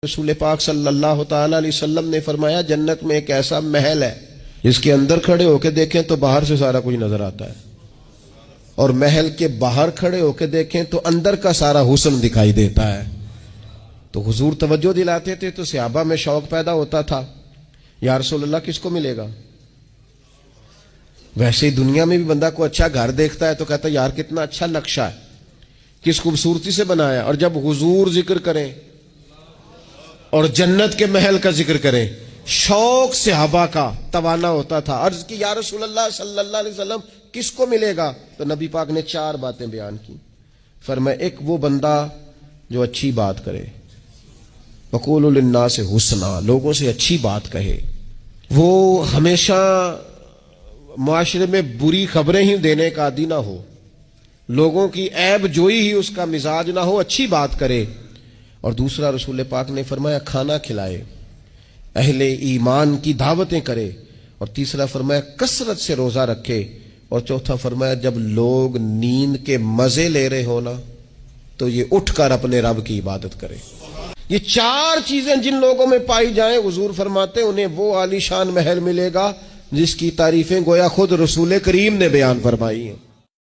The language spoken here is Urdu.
رسول پاک صلی اللہ تعالی علیہ وسلم نے فرمایا جنت میں ایک ایسا محل ہے جس کے اندر کھڑے ہو کے دیکھیں تو باہر سے سارا کچھ نظر آتا ہے، اور محل کے باہر کھڑے ہو کے دیکھیں تو اندر کا سارا حسن دکھائی دیتا ہے۔ تو حضور توجہ دلاتے تھے تو صحابہ میں شوق پیدا ہوتا تھا، یا رسول اللہ کس کو ملے گا؟ ویسے ہی دنیا میں بھی بندہ کو اچھا گھر دیکھتا ہے تو کہتا ہے یار کتنا اچھا نقشہ ہے، کس خوبصورتی سے بنایا، اور جب حضور ذکر کریں اور جنت کے محل کا ذکر کریں شوق صحابہ کا توانا ہوتا تھا۔ عرض کی یا رسول اللہ صلی اللہ علیہ وسلم کس کو ملے گا؟ تو نبی پاک نے 4 باتیں بیان کی۔ فرمایا ایک وہ بندہ جو اچھی بات کرے، وقولوا للناس حسنا، لوگوں سے اچھی بات کہے، وہ ہمیشہ معاشرے میں بری خبریں ہی دینے کا عادی نہ ہو، لوگوں کی عیب جوئی ہی اس کا مزاج نہ ہو، اچھی بات کرے۔ اور دوسرا رسول پاک نے فرمایا کھانا کھلائے، اہل ایمان کی دعوتیں کرے، اور تیسرا فرمایا کثرت سے روزہ رکھے، اور چوتھا فرمایا جب لوگ نیند کے مزے لے رہے ہو نا تو یہ اٹھ کر اپنے رب کی عبادت کرے۔ یہ 4 چیزیں جن لوگوں میں پائی جائیں حضور فرماتے انہیں وہ عالی شان محل ملے گا جس کی تعریفیں گویا خود رسول کریم نے بیان فرمائی ہیں۔